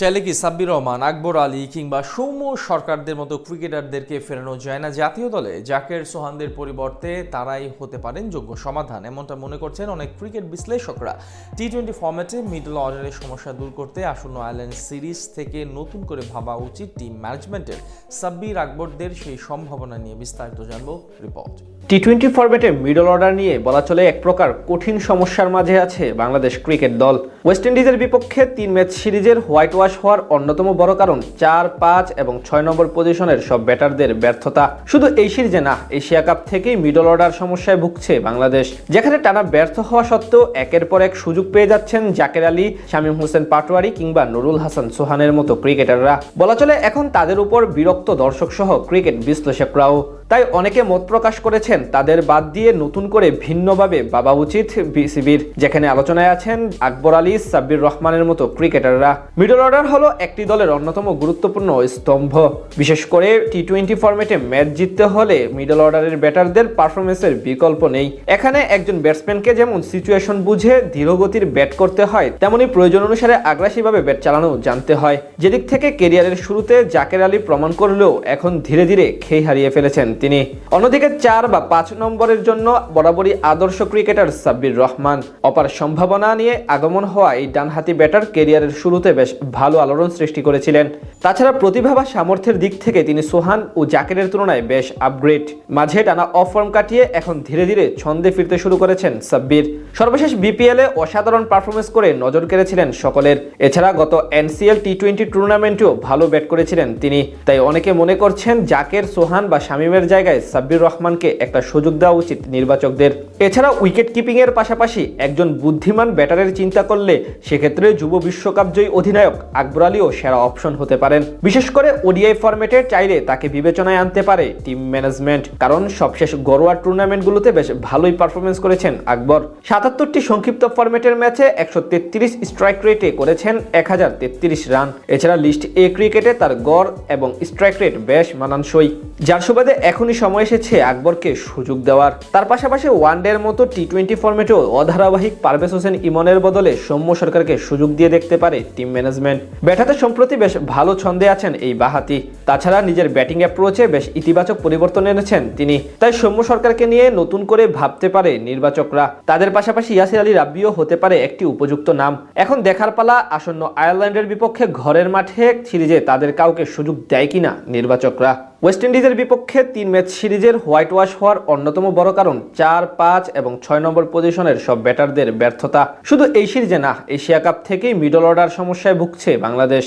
চাইলে কি সাব্বির রহমান, আকবর আলী কিংবা সৌম্য সরকারদের মতো ক্রিকেটারদেরকে ফেরানো যায় না জাতীয় দলে? জাকের সোহানদের পরিবর্তে তারাই হতে পারেন যোগ্য সমাধান, এমনটা মনে করছেন অনেক ক্রিকেট বিশ্লেষকরা। টি-20 ফরম্যাটে মিডল অর্ডারের সমস্যা দূর করতে আসন্ন আয়ারল্যান্ড সিরিজ থেকে নতুন করে ভাবা উচিত টিম ম্যানেজমেন্টের। সাব্বির, আকবরদের সেই সম্ভাবনা নিয়ে বিস্তারিত জানবো রিপোর্ট। টি-20 ফরম্যাটে মিডল অর্ডার নিয়ে বলা চলে এক প্রকার কঠিন সমস্যার মাঝে আছে বাংলাদেশ ক্রিকেট দল। ওয়েস্ট ইন্ডিজের বিপক্ষে 3 ম্যাচ সিরিজের হোয়াইট ওয়াশ হওয়ার অন্যতম বড় কারণ 4, 5 এবং 6 নম্বর পজিশনের সব ব্যাটারদের ব্যর্থতা। শুধু এই সিরিজে না, এশিয়া কাপ থেকেই মিডল অর্ডার সমস্যায় ভুগছে বাংলাদেশ, যেখানে টানা ব্যর্থ হওয়া সত্ত্বেও একের পর এক সুযোগ পেয়ে যাচ্ছেন জাকের আলী, শামীম হোসেন পাটোয়ারি কিংবা নুরুল হাসান সোহানের মতো ক্রিকেটাররা। বলা চলে এখন তাদের উপর বিরক্ত দর্শক সহ ক্রিকেট বিশ্লেষকরাও। তাই অনেকে মত প্রকাশ করেছেন তাদের বাদ দিয়ে নতুন করে ভিন্নভাবে ভাবা উচিত বিসিবির, যেখানে আলোচনায় আছেন আকবর আলী, সাব্বির রহমানের মতো ক্রিকেটাররা। মিডল অর্ডার হলো একটি দলের অন্যতম গুরুত্বপূর্ণ স্তম্ভ। বিশেষ করে টি-20 ফরম্যাটে ম্যাচ জিততে হলে মিডল অর্ডারের ব্যাটারদের পারফরমেন্সের বিকল্প নেই। এখানে একজন ব্যাটসম্যানকে যেমন সিচুয়েশন বুঝে ধীরগতির ব্যাট করতে হয়, তেমনি প্রয়োজন অনুসারে আগ্রাসীভাবে ব্যাট চালানো জানতে হয়। যেদিক থেকে কেরিয়ারের শুরুতে জাকের আলী প্রমাণ করলেও এখন ধীরে ধীরে খেই হারিয়ে ফেলেছেন তিনি। অন্যদিকে 4 বা 5 নম্বরের জন্য বরাবরই আদর্শ ক্রিকেটার সাব্বির রহমান। অপার সম্ভাবনা নিয়ে আগমন হওয়া এই ডানহাতি ব্যাটার কেরিয়ারের শুরুতে বেশ ভালো আলোড়ন সৃষ্টি করেছিলেন। তাছাড়া প্রতিভা বা সামর্থ্যের দিক থেকে তিনি সোহান ও জাকেরের তুলনায় বেশ আপগ্রেড। মাঝে টানা অফ ফর্ম কাটিয়ে এখন ধীরে ধীরে ছন্দে ফিরতে শুরু করেছেন সাব্বির। সর্বশেষ বিপিএলে অসাধারণ পারফরমেন্স করে নজর কেড়েছিলেন সকলের। এছাড়া গত এনসিএল টি-20 টুর্নামেন্টেও ভালো ব্যাট করেছিলেন তিনি। তাই অনেকে মনে করছেন জাকের, সোহান বা শামীমের জায়গায় সাব্বির রহমানকে একটা সুযোগ দেওয়া উচিত নির্বাচকদের। এছাড়া উইকেট কিপিং এর পাশাপাশি একজন বুদ্ধিমান ব্যাটারের চিন্তা করলে সেক্ষেত্রে যুব বিশ্বকাপ জয়ী অধিনায়ক আকবর আলীও সেরা অপশন হতে পারেন। বিশেষ করে ওডিআই ফরম্যাটে চাইলে তাকে বিবেচনায় আনতে পারে টিম ম্যানেজমেন্ট, কারণ সবশেষ ঘরোয়া টুর্নামেন্টগুলোতে বেশ ভালোই পারফরমেন্স করেছেন আকবর। 77টি সংক্ষিপ্ত ফরম্যাটের ম্যাচে 133 স্ট্রাইক রেটে করেছেন 1033 রান। এছাড়া লিস্ট এ ক্রিকেটে তার গড় এবং স্ট্রাইক রেট বেশ মানানসই, যার সুবাদে এখনই সময় এসেছে আকবরকে সুযোগ দেওয়ার। তার পাশাপাশি ওয়ানডের মতো টি-20 ফরম্যাটেও অধারাবাহিক পারভেজ হোসেন ইমনের বদলে সৌম্য সরকারকে সুযোগ দিয়ে দেখতে পারে টিম ম্যানেজমেন্ট। ব্যাটাতে সম্প্রতি বেশ ভালো ছন্দে আছেন এই বাহাতি। তাছাড়া নিজের ব্যাটিং অ্যাপ্রোচে বেশ ইতিবাচক পরিবর্তন এনেছেন তিনি। তাই সৌম্য সরকারকে নিয়ে নতুন করে ভাবতে পারে নির্বাচকরা। তাদের পাশাপাশি ইয়াসির আলী রাব্বিও হতে পারে একটি উপযুক্ত নাম। এখন দেখার পালা আসন্ন আয়ারল্যান্ডের বিপক্ষে ঘরের মাঠে সিরিজে তাদের কাউকে সুযোগ দেয় কিনা নির্বাচকরা। ওয়েস্ট ইন্ডিজের বিপক্ষে 3 ম্যাচ সিরিজের হোয়াইট ওয়াশ হওয়ার অন্যতম বড় কারণ 4, 5 এবং 6 নম্বর পজিশনের সব ব্যাটারদের ব্যর্থতা। শুধু এই সিরিজে না, এশিয়া কাপ থেকেই মিডল অর্ডার সমস্যায় ভুগছে বাংলাদেশ।